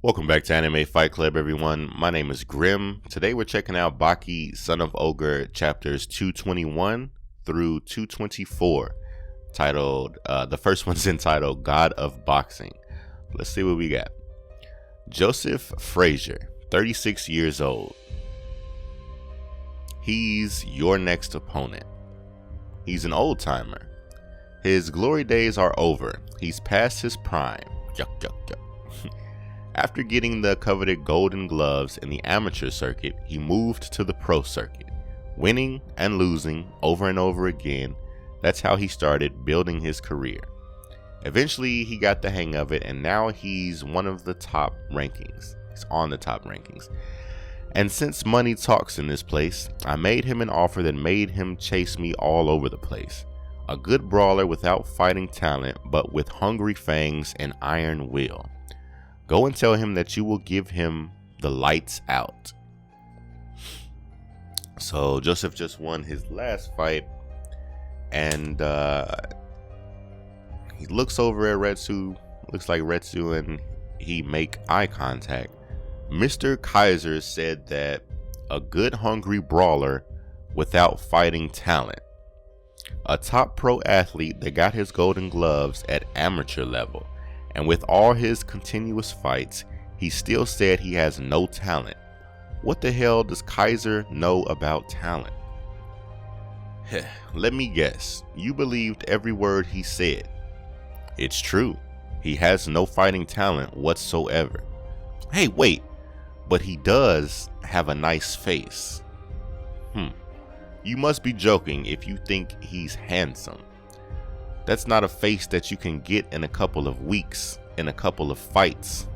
Welcome back to Anime Fight Club, everyone. My name is Grim. Today we're checking out Baki, Son of Ogre, chapters 221 through 224, titled, the first one's entitled God of Boxing. Let's see what we got. Joseph Frazier, 36 years old. He's your next opponent. He's an old timer. His glory days are over. He's past his prime. Yuck, yuck, yuck. After getting the coveted golden gloves in the amateur circuit, he moved to the pro circuit, winning and losing over and over again. That's how he started building his career. Eventually, he got the hang of it, and now he's one of the top rankings. He's on the top rankings. And since money talks in this place, I made him an offer that made him chase me all over the place. A good brawler without fighting talent, but with hungry fangs and iron will. Go and tell him that you will give him the lights out. So Joseph just won his last fight, and he looks over at Retsu. Looks like Retsu and he make eye contact. Mr. Kaiser said that a good hungry brawler without fighting talent. A top pro athlete that got his golden gloves at amateur level. And with all his continuous fights, he still said he has no talent. What the hell does Kaiser know about talent? Let me guess, you believed every word he said. It's true, he has no fighting talent whatsoever. Hey, wait, but he does have a nice face. You must be joking if you think he's handsome. That's not a face that you can get in a couple of weeks, in a couple of fights.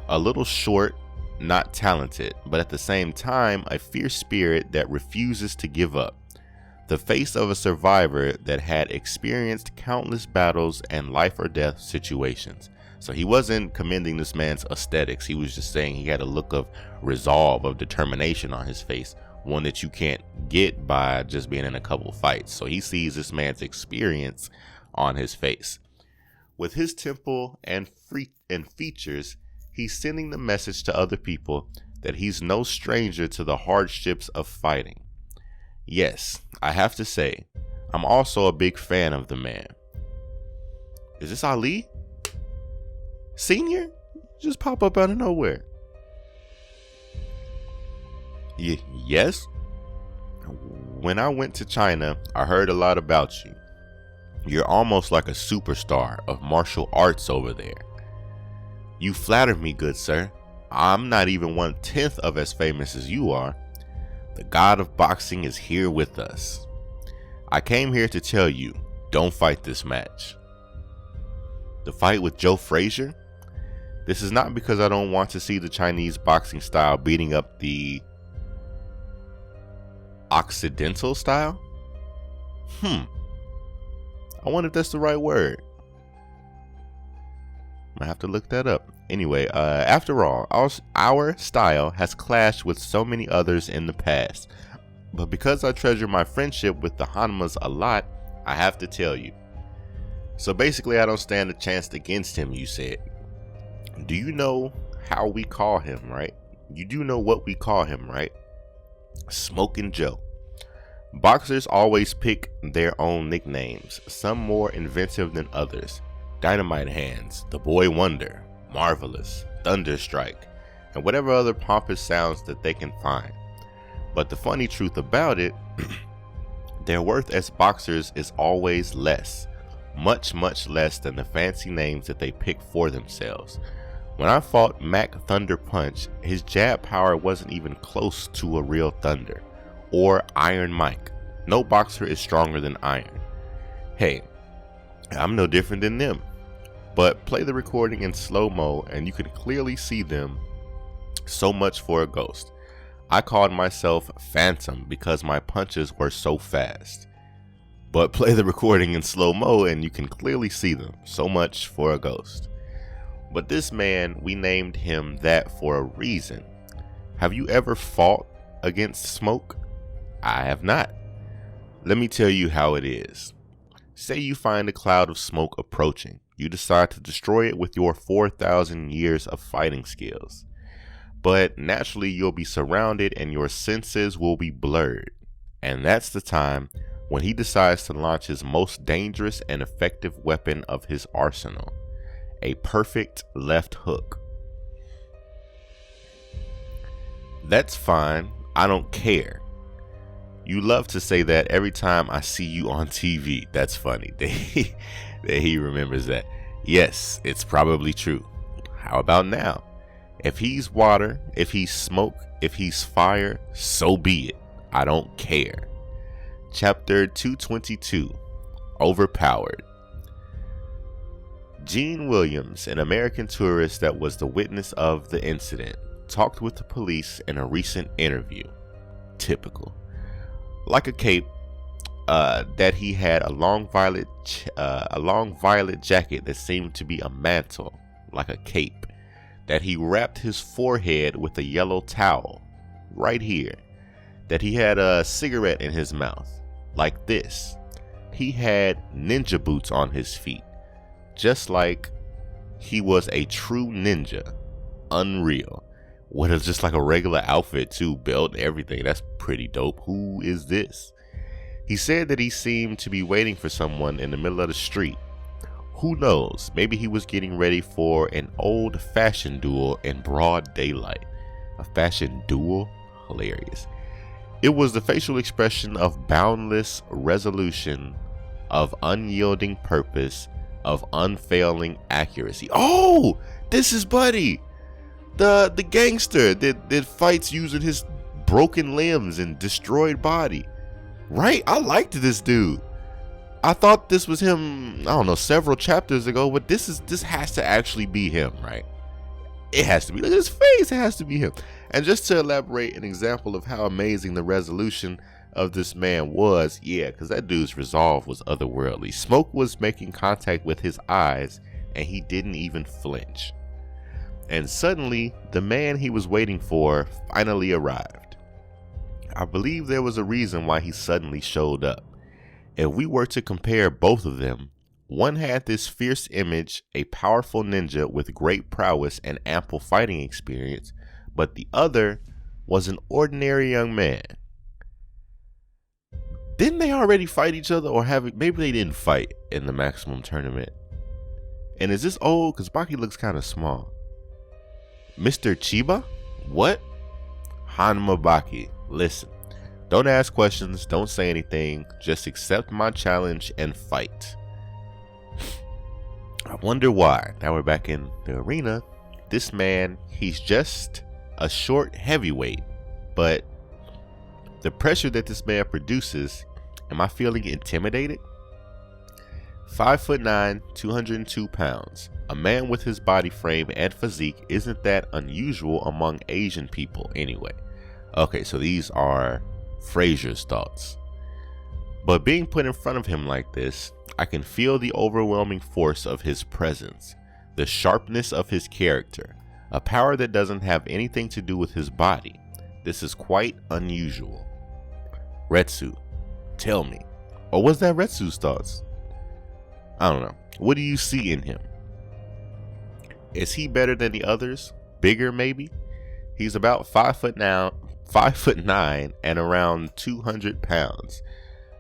A little short, not talented, but at the same time, a fierce spirit that refuses to give up. The face of a survivor that had experienced countless battles and life or death situations. So he wasn't commending this man's aesthetics. He was just saying he had a look of resolve, of determination on his face. One that you can't get by just being in a couple fights. So he sees this man's experience on his face. With his temple and features, he's sending the message to other people that he's no stranger to the hardships of fighting. Yes, I have to say, I'm also a big fan of the man. Is this Ali? Senior? Just pop up out of nowhere. Yes? When I went to China, I heard a lot about you. You're almost like a superstar of martial arts over there. You flatter me, good sir. I'm not even 1/10 of as famous as you are. The god of boxing is here with us. I came here to tell you, don't fight this match. The fight with Joe Frazier? This is not because I don't want to see the Chinese boxing style beating up the Occidental style? I wonder if that's the right word. I have to look that up. Anyway, after all, our style has clashed with so many others in the past. But because I treasure my friendship with the Hanmas a lot, I have to tell you. So basically, I don't stand a chance against him, you said. Do you know how we call him, right? You do know what we call him, right? Smoking Joe. Boxers always pick their own nicknames, some more inventive than others. Dynamite Hands, the Boy Wonder, Marvelous, Thunderstrike, and whatever other pompous sounds that they can find. But the funny truth about it, their worth as boxers is always less, much, much less than the fancy names that they pick for themselves. When I fought Mac Thunder Punch, his jab power wasn't even close to a real Thunder. Or Iron Mike. No boxer is stronger than Iron. Hey, I'm no different than them. But play the recording in slow-mo and you can clearly see them. So much for a ghost. I called myself Phantom because my punches were so fast. But play the recording in slow-mo and you can clearly see them. So much for a ghost. But this man, we named him that for a reason. Have you ever fought against smoke? I have not. Let me tell you how it is. Say you find a cloud of smoke approaching. You decide to destroy it with your 4,000 years of fighting skills. But naturally, you'll be surrounded and your senses will be blurred. And that's the time when he decides to launch his most dangerous and effective weapon of his arsenal, a perfect left hook. That's fine, I don't care. You love to say that every time I see you on TV. That's funny that he remembers that. Yes, it's probably true. How about now? If he's water, if he's smoke, if he's fire, so be it. I don't care. Chapter 222, Overpowered. Gene Williams, an American tourist that was the witness of the incident, talked with the police in a recent interview. Typical. Like a cape, that he had a long violet jacket that seemed to be a mantle, like a cape, that he wrapped his forehead with a yellow towel, right here, that he had a cigarette in his mouth, like this. He had ninja boots on his feet, just like he was a true ninja. Unreal. What is just like a regular outfit too, belt and everything. That's pretty dope. Who is this? He said that he seemed to be waiting for someone in the middle of the street. Who knows? Maybe he was getting ready for an old fashion duel in broad daylight. A fashion duel? Hilarious. It was the facial expression of boundless resolution, of unyielding purpose, of unfailing accuracy. Oh, this is Buddy, the gangster that fights using his broken limbs and destroyed body. Right? I liked this dude. I thought this was him, I don't know, several chapters ago, but this has to actually be him, right? It has to be. Look at his face. It has to be him. And just to elaborate an example of how amazing the resolution of this man was, yeah, because that dude's resolve was otherworldly. Smoke was making contact with his eyes, and he didn't even flinch. And suddenly, the man he was waiting for finally arrived. I believe there was a reason why he suddenly showed up. If we were to compare both of them, one had this fierce image, a powerful ninja with great prowess and ample fighting experience, but the other was an ordinary young man. Didn't they already fight each other, or maybe they didn't fight in the maximum tournament? And is this old? Because Baki looks kind of small. Mr. Chiba? What? Hanma Baki, listen. Don't ask questions, don't say anything, just accept my challenge and fight. I wonder why. Now we're back in the arena. This man, he's just a short heavyweight, but the pressure that this man produces, am I feeling intimidated? 5'9", 202 pounds. A man with his body frame and physique isn't that unusual among Asian people anyway. Okay, so these are Frazier's thoughts. But being put in front of him like this, I can feel the overwhelming force of his presence, the sharpness of his character, a power that doesn't have anything to do with his body. This is quite unusual. Retsu, tell me. Or was that Retsu's thoughts? I don't know. What do you see in him? Is he better than the others? Bigger maybe? He's about 5'9" and around 200 pounds.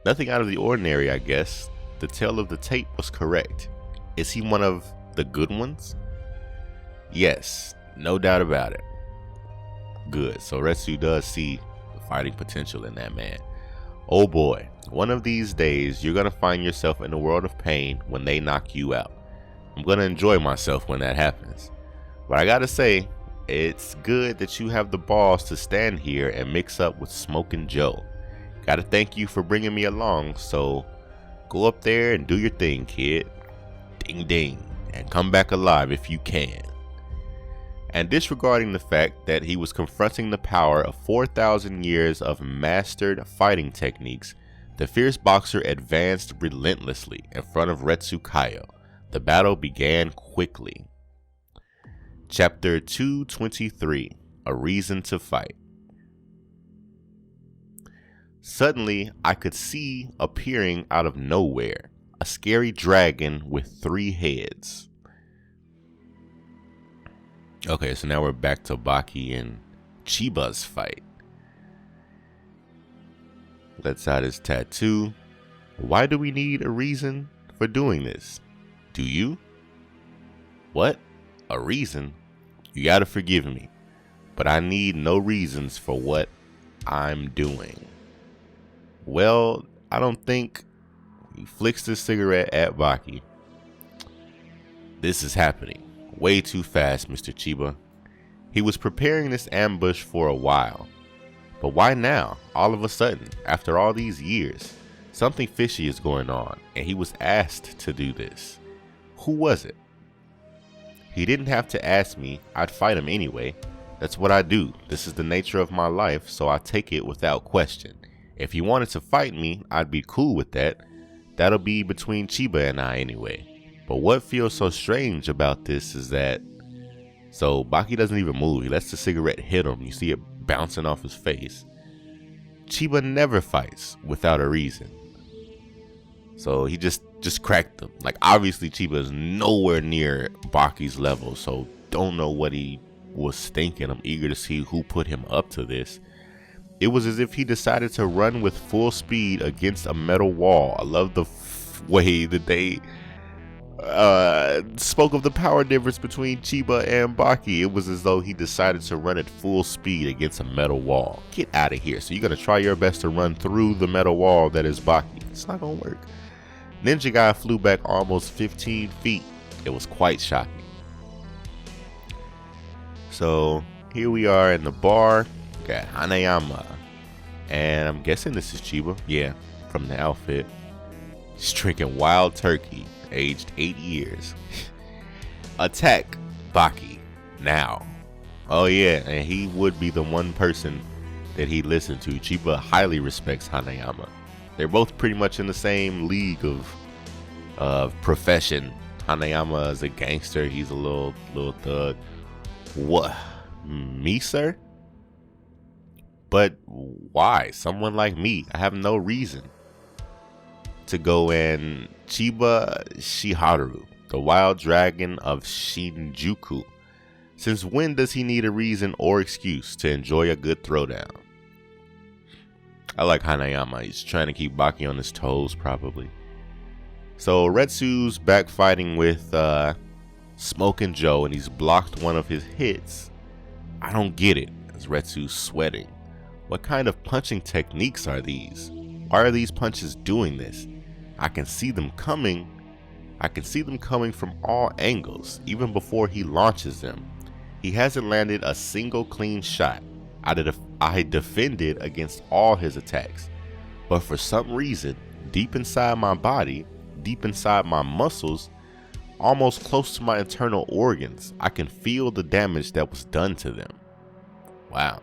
Nothing out of the ordinary, I guess. The tale of the tape was correct. Is he one of the good ones? Yes, no doubt about it. Good, so Retsu does see the fighting potential in that man. Oh boy, one of these days you're gonna find yourself in a world of pain when they knock you out. I'm gonna enjoy myself when that happens. But I gotta say, it's good that you have the balls to stand here and mix up with Smokin' Joe. Gotta thank you for bringing me along, so go up there and do your thing, kid. Ding ding, and come back alive if you can. And disregarding the fact that he was confronting the power of 4,000 years of mastered fighting techniques, the fierce boxer advanced relentlessly in front of Retsu Kaio. The battle began quickly. Chapter 223, A Reason to Fight. Suddenly, I could see appearing out of nowhere a scary dragon with 3 heads. Okay, so now we're back to Baki and Chiba's fight. Lets out his tattoo. Why do we need a reason for doing this? Do you? What? A reason? You gotta forgive me, but I need no reasons for what I'm doing. Well, I don't think. He flicks the cigarette at Baki. This is happening way too fast, Mr. Chiba. He was preparing this ambush for a while. But why now? All of a sudden, after all these years, something fishy is going on, and he was asked to do this. Who was it? He didn't have to ask me. I'd fight him anyway. That's what I do. This is the nature of my life, so I take it without question. If he wanted to fight me, I'd be cool with that. That'll be between Chiba and I anyway. But what feels so strange about this is that, so Baki doesn't even move. He lets the cigarette hit him. You see it bouncing off his face. Chiba never fights without a reason. So he just cracked him. Like, obviously Chiba is nowhere near Baki's level, so don't know what he was thinking. I'm eager to see who put him up to this. It was as if he decided to run with full speed against a metal wall. I love the way that they spoke of the power difference between Chiba and Baki. It was as though he decided to run at full speed against a metal wall. Get out of here. So you're going to try your best to run through the metal wall that is Baki. It's not going to work. Ninja guy flew back almost 15 feet. It was quite shocking. So here we are in the bar. Got Hanayama, and I'm guessing this is Chiba. Yeah, from the outfit. He's drinking wild turkey, aged 8 years. Attack Baki now. Oh yeah, and he would be the one person that he listened to. Chiba highly respects Hanayama. They're both pretty much in the same league of profession. Hanayama is a gangster. He's a little thug. What? Me, sir? But why? Someone like me, I have no reason to go in. Chiba Shiharu, the wild dragon of Shinjuku. Since when does he need a reason or excuse to enjoy a good throwdown? I like Hanayama. He's trying to keep Baki on his toes, probably. So Retsu's back fighting with Smoking Joe, and he's blocked one of his hits. I don't get it, as Retsu's sweating. What kind of punching techniques are these? Why are these punches doing this? I can see them coming. I can see them coming from all angles, even before he launches them. He hasn't landed a single clean shot. I defended against all his attacks. But for some reason, deep inside my body, deep inside my muscles, almost close to my internal organs, I can feel the damage that was done to them. Wow.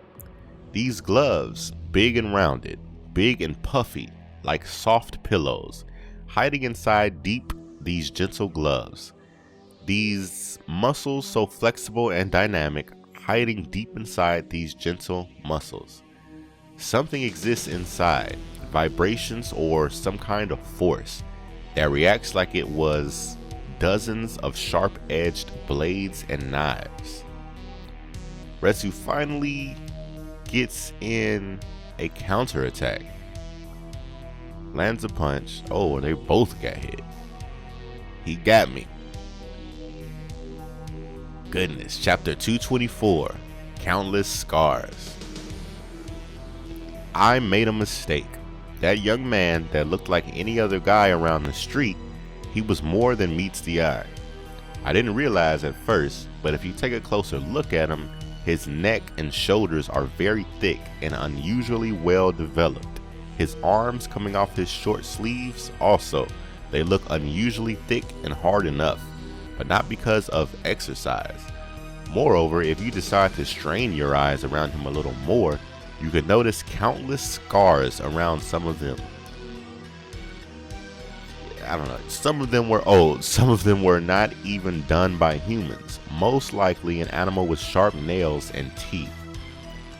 These gloves, big and rounded, big and puffy, like soft pillows, hiding inside deep these gentle gloves. These muscles so flexible and dynamic, hiding deep inside these gentle muscles. Something exists inside, vibrations or some kind of force that reacts like it was dozens of sharp-edged blades and knives. Retsu finally gets in a counterattack. Lands a punch. Oh, they both got hit. He got me. Goodness. Chapter 224. Countless Scars. I made a mistake. That young man that looked like any other guy around the street, he was more than meets the eye. I didn't realize at first, but if you take a closer look at him, his neck and shoulders are very thick and unusually well developed. His arms coming off his short sleeves also, they look unusually thick and hard enough, but not because of exercise. Moreover, if you decide to strain your eyes around him a little more, you could notice countless scars around some of them. I don't know, some of them were old, some of them were not even done by humans, most likely an animal with sharp nails and teeth.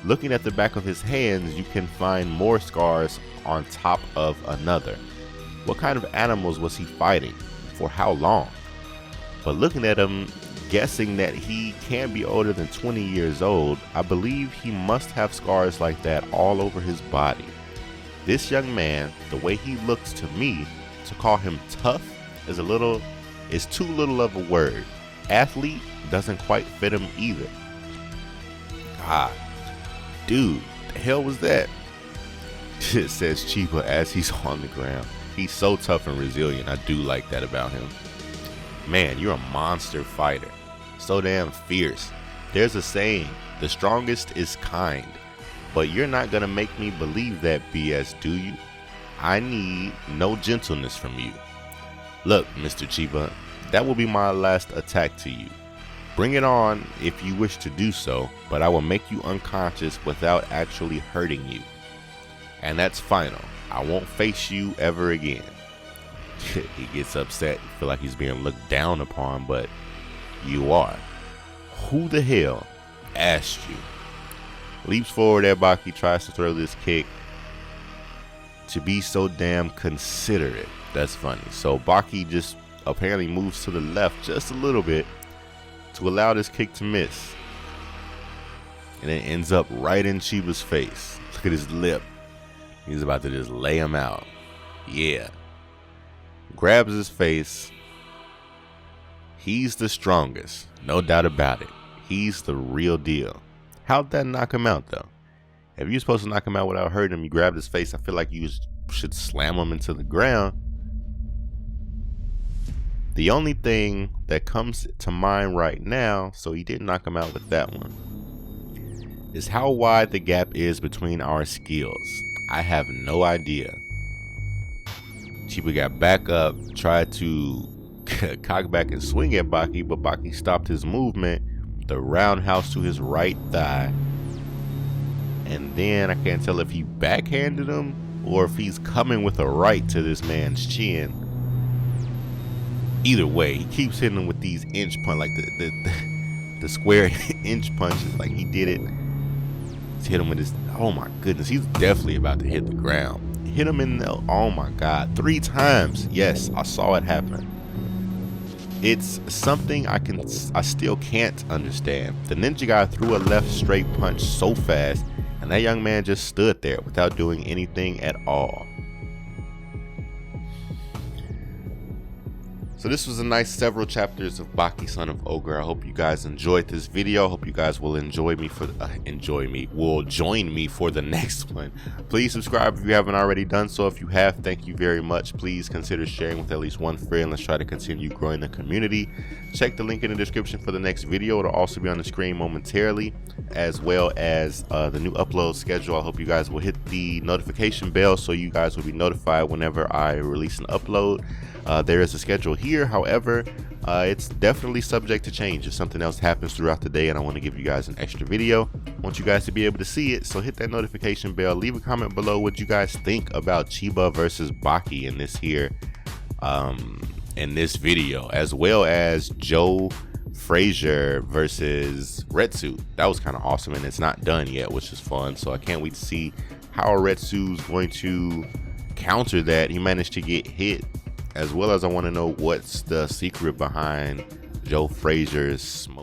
Looking at the back of his hands, you can find more scars on top of another. What kind of animals was he fighting? For how long? But looking at him, guessing that he can be older than 20 years old, I believe he must have scars like that all over his body. This young man, the way he looks to me, to call him tough is too little of a word. Athlete doesn't quite fit him either. God, dude, the hell was that? It says Chiba as he's on the ground. He's so tough and resilient. I do like that about him. Man, you're a monster fighter. So damn fierce. There's a saying, the strongest is kind. But you're not gonna make me believe that BS, do you? I need no gentleness from you. Look, Mr. Chiba, that will be my last attack to you. Bring it on if you wish to do so, but I will make you unconscious without actually hurting you. And that's final. I won't face you ever again. He gets upset, feel like he's being looked down upon, but you are. Who the hell asked you? Leaps forward at Baki, tries to throw this kick. To be so damn considerate. That's funny. So Baki just apparently moves to the left just a little bit to allow this kick to miss. And it ends up right in Chiba's face. Look at his lip. He's about to just lay him out. Yeah. Grabs his face. He's the strongest. No doubt about it. He's the real deal. How'd that knock him out though? If you're supposed to knock him out without hurting him, you grabbed his face. I feel like you should slam him into the ground. The only thing that comes to mind right now, so he didn't knock him out with that one, is how wide the gap is between our skills. I have no idea. Chiba got back up, tried to cock back and swing at Baki, but Baki stopped his movement, the roundhouse to his right thigh. And then I can't tell if he backhanded him or if he's coming with a right to this man's chin. Either way, he keeps hitting him with these inch punch, like the square inch punches, like he did it. He's hit him with his, oh my goodness, he's definitely about to hit the ground. Hit him in the, oh my God, 3 times. Yes, I saw it happen. It's something I still can't understand. The ninja guy threw a left straight punch so fast, and that young man just stood there without doing anything at all. So this was a nice several chapters of Baki, Son of Ogre. I hope you guys enjoyed this video. I hope you guys will join me for the next one. Please subscribe if you haven't already done so. If you have, thank you very much. Please consider sharing with at least one friend. Let's try to continue growing the community. Check the link in the description for the next video. It'll also be on the screen momentarily, as well as the new upload schedule. I hope you guys will hit the notification bell so you guys will be notified whenever I release an upload. There is a schedule here, however, it's definitely subject to change if something else happens throughout the day and I want to give you guys an extra video. I want you guys to be able to see it, so hit that notification bell. Leave a comment below what you guys think about Chiba versus Baki in this here, in this video, as well as Frazier versus Retsu. That was kind of awesome, and it's not done yet, which is fun, so I can't wait to see how Retsu's going to counter that. He managed to get hit, as well as I want to know what's the secret behind Frazier's smoke.